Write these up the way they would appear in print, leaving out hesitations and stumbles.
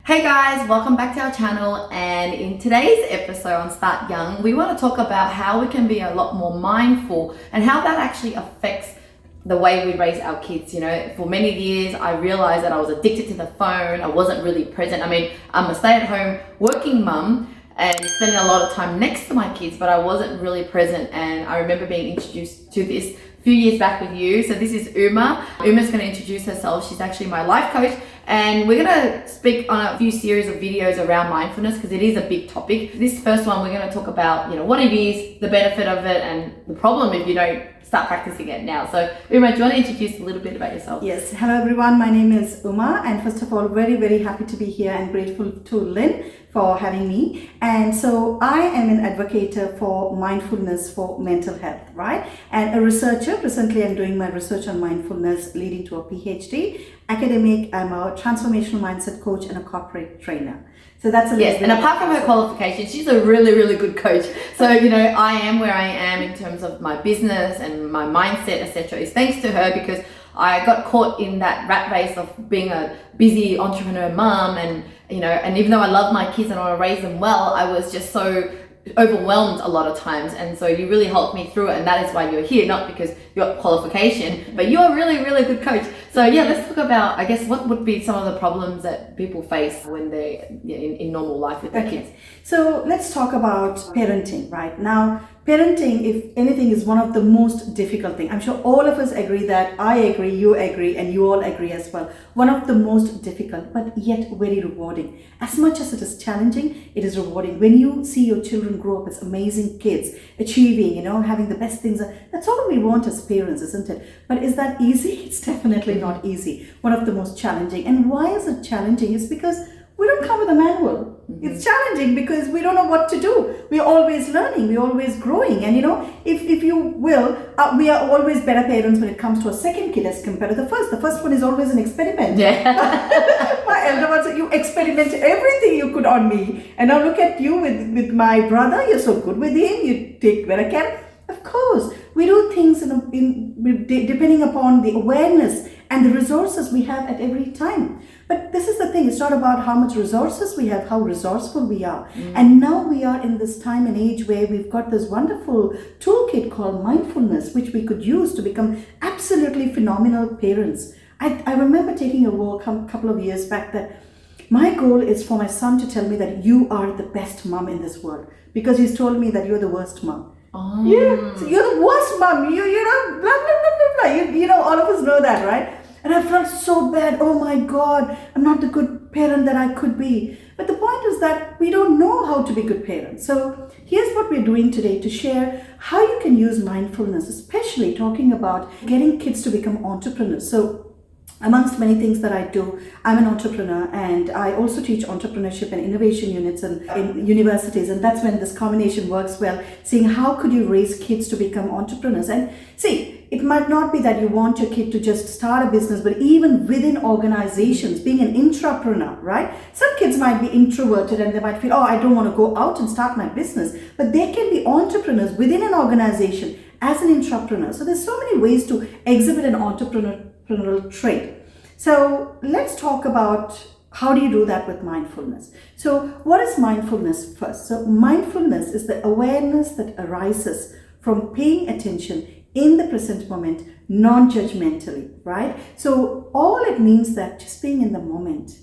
Hey guys, welcome back to our channel, and in today's episode on Start Young, we want to talk about how we can be a lot more mindful and how that actually affects the way we raise our kids. You know, for many years I realized that I was addicted to the phone. I wasn't really present. I mean, I'm a stay-at-home working mum and spending a lot of time next to my kids, but I wasn't really present. And I remember being introduced to this a few years back with you. So this is Uma. Uma's going to introduce herself. She's actually my life coach. And we're going to speak on a few series of videos around mindfulness because it is a big topic. This first one, we're going to talk about, what it is, the benefit of it, and the problem if you don't start practicing it now. So Uma, do you want to introduce a little bit about yourself? Yes. Hello everyone. My name is Uma, and first of all, very, very happy to be here and grateful to Lynn for having me. And so I am an advocate for mindfulness for mental health, right? And a researcher. Presently, I'm doing my research on mindfulness leading to a PhD. Academic, I'm a transformational mindset coach and a corporate trainer. So that's a yes. And apart from her qualifications, she's a really, really good coach. So I am where I am in terms of my business and my mindset, etc. is thanks to her, because I got caught in that rat race of being a busy entrepreneur mom, and and even though I love my kids and I want to raise them well, I was just so overwhelmed a lot of times. And so you really helped me through it, and that is why you're here, not because your qualification, but you're a really, really good coach. So yeah, let's talk about, I guess, what would be some of the problems that people face when they're in normal life with their kids. So let's talk about parenting right now. Parenting, if anything, is one of the most difficult things. I'm sure all of us agree that. I agree, you agree, and you all agree as well. One of the most difficult, but yet very rewarding. As much as it is challenging, it is rewarding. When you see your children grow up as amazing kids, achieving, having the best things, that's all we want as parents, isn't it? But is that easy? It's definitely not easy. One of the most challenging. And why is it challenging? It's because we don't come with a manual. It's challenging because we don't know what to do. We're always learning. We're always growing. And if you will, we are always better parents when it comes to a second kid as compared to the first. The first one is always an experiment. Yeah. My elder one said, you experiment everything you could on me. And now look at you with my brother. You're so good with him. You take better care. Of course, we do things depending upon the awareness and the resources we have at every time. But this is the thing, it's not about how much resources we have, how resourceful we are. And now we are in this time and age where we've got this wonderful toolkit called mindfulness, which we could use to become absolutely phenomenal parents. I remember taking a walk a couple of years back that my goal is for my son to tell me that you are the best mom in this world, because he's told me that you're the worst mom. Oh. Yeah, so you're the worst mom. Blah, blah, blah, blah, blah. All of us know that, right? And I felt so bad. Oh my God, I'm not the good parent that I could be. But the point is that we don't know how to be good parents. So here's what we're doing today to share how you can use mindfulness, especially talking about getting kids to become entrepreneurs. So amongst many things that I do, I'm an entrepreneur, and I also teach entrepreneurship and innovation units in universities. And that's when this combination works well, seeing how could you raise kids to become entrepreneurs. And see, it might not be that you want your kid to just start a business, but even within organizations, being an intrapreneur, right? Some kids might be introverted and they might feel, I don't want to go out and start my business. But they can be entrepreneurs within an organization as an intrapreneur. So there's so many ways to exhibit an entrepreneurial trait. So let's talk about how do you do that with mindfulness. So what is mindfulness first? So mindfulness is the awareness that arises from paying attention in the present moment, non-judgmentally, right? So all it means that just being in the moment.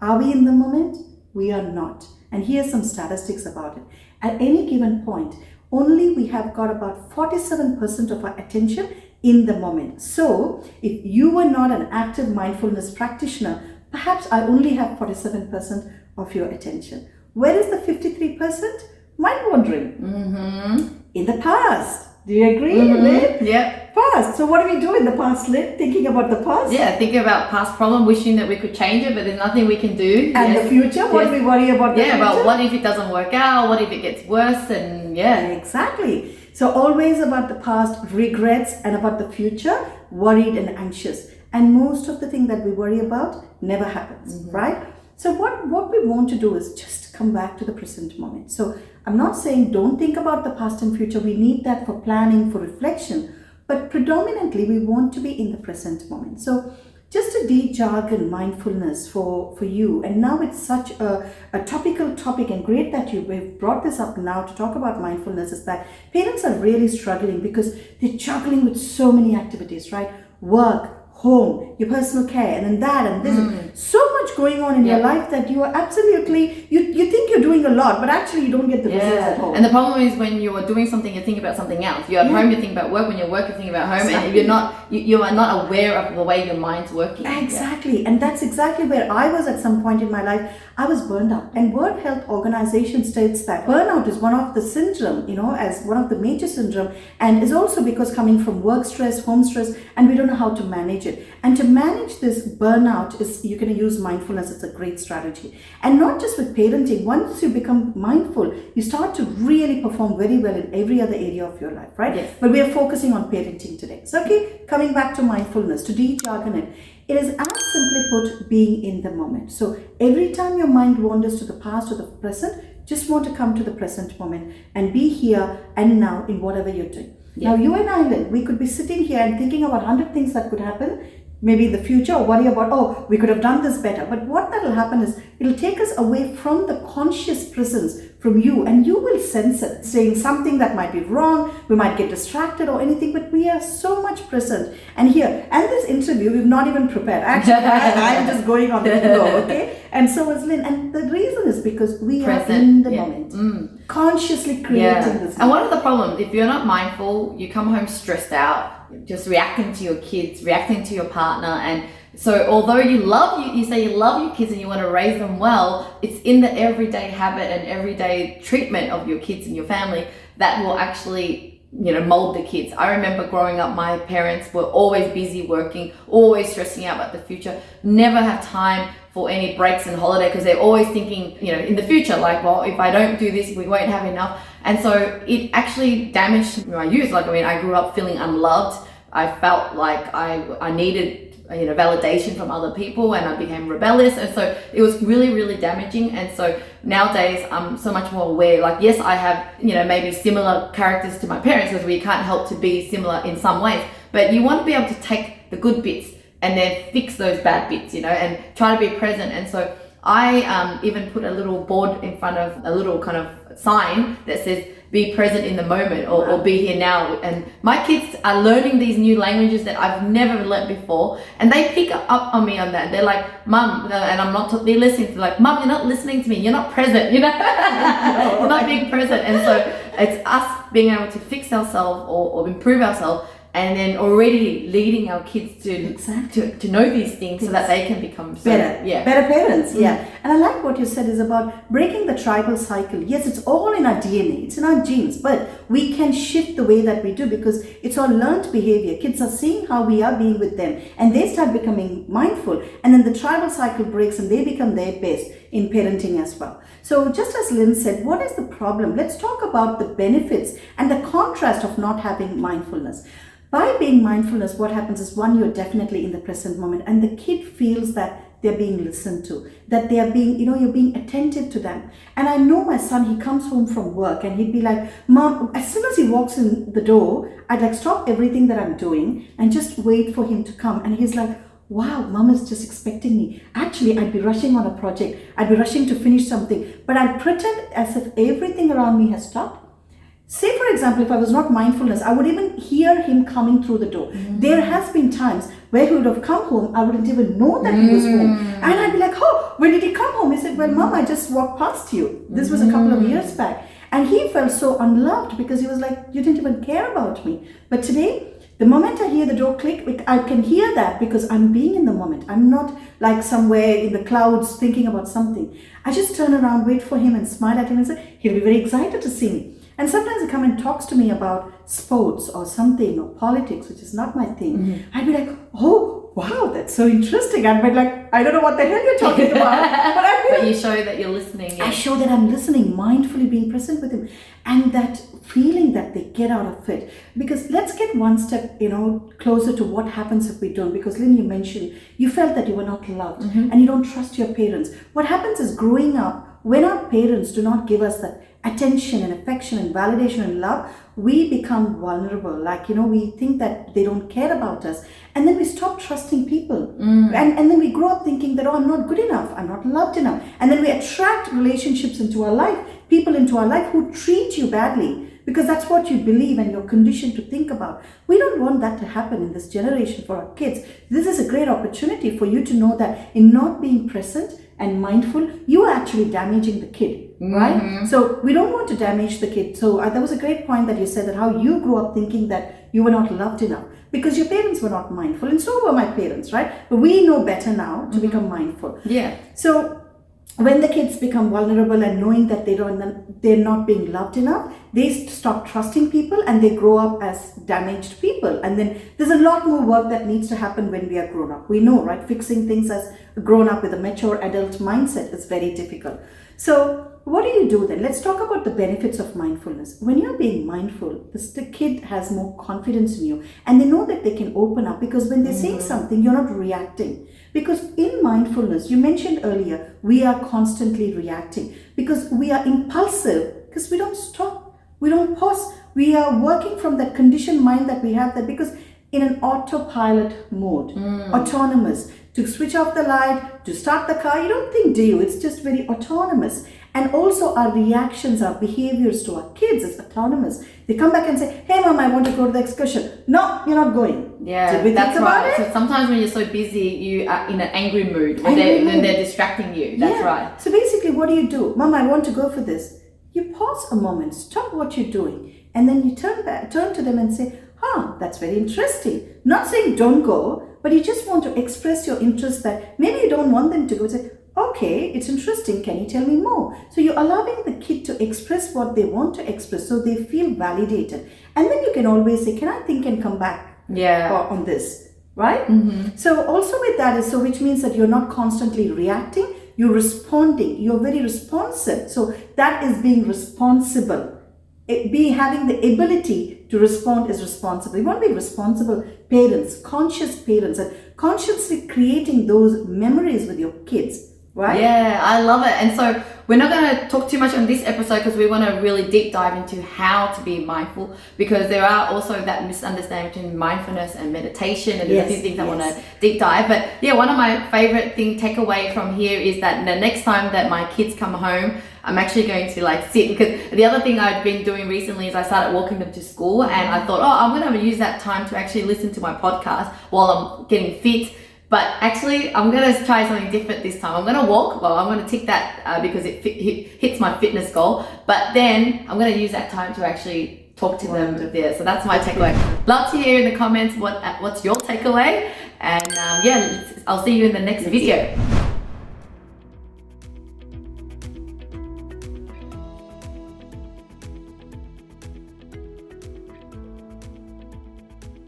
Are we in the moment? We are not. And here's some statistics about it. At any given point, only we have got about 47% of our attention in the moment. So if you were not an active mindfulness practitioner, perhaps I only have 47% of your attention. Where is the 53%? Mind wandering. In the past. Do you agree, Lynn? Yeah. Past. So what do we do in the past, Lynn? Thinking about the past? Yeah, thinking about past problem, wishing that we could change it, but there's nothing we can do. And the future? What do we worry about the future? Yeah, about what if it doesn't work out? What if it gets worse? And Exactly. So always about the past, regrets, and about the future, worried and anxious. And most of the thing that we worry about never happens, right? So what we want to do is just come back to the present moment. So I'm not saying don't think about the past and future. We need that for planning, for reflection. But predominantly, we want to be in the present moment. So just to de-jargon mindfulness for you, and now it's such a topical topic, and great that we've brought this up now to talk about mindfulness, is that parents are really struggling because they're juggling with so many activities, right? Work, home, your personal care, and then that and this. So much going on in your life that you are absolutely, you think you're doing a lot, but actually you don't get the results at home. And the problem is when you are doing something, you think about something else. You're at home, you think about work. When you're work, you think about home, and you are not aware of the way your mind's working. Exactly. And that's exactly where I was at some point in my life. I was burned out, and World Health Organization states that burnout is one of the syndrome, as one of the major syndrome, and is also because coming from work stress, home stress, and we don't know how to manage it. And to manage this burnout you're going to use mindfulness. It's a great strategy. And not just with parenting. Once you become mindful, you start to really perform very well in every other area of your life, right? Yes. But we are focusing on parenting today. So, coming back to mindfulness, to de-jargon it, it is as simply put, being in the moment. So every time your mind wanders to the past or the present, just want to come to the present moment and be here and now in whatever you're doing. Now, you and I, Lynn, we could be sitting here and thinking about 100 things that could happen, maybe in the future, or worry about, we could have done this better. But what that will happen is, it'll take us away from the conscious presence from you, and you will sense it, saying something that might be wrong, we might get distracted or anything, but we are so much present. And here, and this interview, we've not even prepared. Actually, I'm just going on the flow, okay? And so is Lynn. And the reason is because we are in the moment, consciously creating this. And one of the problems, if you're not mindful, you come home stressed out, just reacting to your kids, reacting to your partner, and so although you say you love your kids and you want to raise them well, it's in the everyday habit and everyday treatment of your kids and your family that will actually, mold the kids. I remember growing up, my parents were always busy working, always stressing out about the future, never have time for any breaks and holiday because they're always thinking, in the future, like, well, if I don't do this, we won't have enough. And so it actually damaged my youth. I grew up feeling unloved. I felt like I needed validation from other people, and I became rebellious, and so it was really, really damaging. And so nowadays I'm so much more aware, yes, I have maybe similar characters to my parents because we can't help to be similar in some ways, but you want to be able to take the good bits and then fix those bad bits, and try to be present. And so I even put a little board in front of a little kind of sign that says be present in the moment, or be here now. And my kids are learning these new languages that I've never learnt before, and they pick up on me on that. They're like, Mum, and I'm not, they're listening to like, Mum, you're not listening to me, you're not present, you're not being present. And so it's us being able to fix ourselves or improve ourselves, and then already leading our kids to know these things so that they can become better parents. And I like what you said is about breaking the tribal cycle. Yes, it's all in our DNA, it's in our genes, but we can shift the way that we do because it's all learned behavior. Kids are seeing how we are being with them, and they start becoming mindful, and then the tribal cycle breaks and they become their best in parenting as well. So just as Lynn said, what is the problem? Let's talk about the benefits and the contrast of not having mindfulness. By being mindfulness, what happens is, one, you're definitely in the present moment, and the kid feels that they're being listened to, that they are being, you're being attentive to them. And I know my son, he comes home from work and he'd be like, Mom, as soon as he walks in the door, I'd stop everything that I'm doing and just wait for him to come. And he's like, wow, Mom is just expecting me. Actually, I'd be rushing on a project. I'd be rushing to finish something, but I'd pretend as if everything around me has stopped. Say, for example, if I was not mindfulness, I would even hear him coming through the door. There has been times where he would have come home, I wouldn't even know that he was home. And I'd be like, oh, when did he come home? He said, well, Mom, I just walked past you. This was a couple of years back. And he felt so unloved because he was like, you didn't even care about me. But today, the moment I hear the door click, I can hear that because I'm being in the moment. I'm not like somewhere in the clouds thinking about something. I just turn around, wait for him and smile at him and say, he'll be very excited to see me. And sometimes he comes and talks to me about sports or something or politics, which is not my thing. I'd be like, oh, wow, that's so interesting. I'd be like, I don't know what the hell you're talking about. But you show that you're listening. I show that I'm listening, mindfully being present with him. And that feeling that they get out of it. Because let's get one step, closer to what happens if we don't. Because Lynn, you mentioned, you felt that you were not loved and you don't trust your parents. What happens is growing up, when our parents do not give us that attention and affection and validation and love, we become vulnerable. Like, we think that they don't care about us. And then we stop trusting people. And then we grow up thinking that, I'm not good enough. I'm not loved enough. And then we attract relationships into our life, people into our life who treat you badly, because that's what you believe and you're conditioned to think about. We don't want that to happen in this generation for our kids. This is a great opportunity for you to know that in not being present and mindful, you are actually damaging the kid, right? So we don't want to damage the kid. So that was a great point that you said, that how you grew up thinking that you were not loved enough because your parents were not mindful, and so were my parents, right? But we know better now to become mindful. Yeah. So when the kids become vulnerable and knowing that they're not being loved enough, they stop trusting people and they grow up as damaged people. And then there's a lot more work that needs to happen when we are grown up. We know, right? Fixing things as grown up with a mature adult mindset is very difficult. So what do you do then? Let's talk about the benefits of mindfulness. When you're being mindful, the kid has more confidence in you, and they know that they can open up, because when they're saying something, you're not reacting. Because in mindfulness, you mentioned earlier, we are constantly reacting because we are impulsive, because we don't stop, we don't pause. We are working from that conditioned mind that we have, that because in an autopilot mode, autonomous, to switch off the light, to start the car, you don't think, do you? It's just very autonomous. And also our reactions, our behaviors to our kids is autonomous. They come back and say, hey mom, I want to go to the excursion. No, you're not going. Yeah, that's right. So sometimes when you're so busy, you are in an angry mood when they're distracting you. That's right. So basically, what do? Mom, I want to go for this. You pause a moment, stop what you're doing, and then you turn to them and say, that's very interesting. Not saying don't go, but you just want to express your interest, that maybe you don't want them to go. Say, okay, it's interesting. Can you tell me more? So you're allowing the kid to express what they want to express, so they feel validated. And then you can always say, can I think and come back on this, right? So also with that is, which means that you're not constantly reacting, you're responding, you're very responsive. So that is being responsible. Having the ability to respond is responsible. You want to be responsible parents, conscious parents, and consciously creating those memories with your kids. Right? Yeah, I love it. And so we're not going to talk too much on this episode, because we want to really deep dive into how to be mindful, because there are also that misunderstanding between mindfulness and meditation, and there's a few things I want to deep dive. But yeah, one of my favorite takeaway from here is that the next time that my kids come home, I'm actually going to sit, because the other thing I've been doing recently is I started walking them to school, and I thought, I'm going to use that time to actually listen to my podcast while I'm getting fit. But actually, I'm going to try something different this time. I'm going to walk. Well, I'm going to tick that because it hits my fitness goal. But then I'm going to use that time to actually talk to them there. So that's my takeaway. Love to hear in the comments what's your takeaway. And I'll see you in the next video.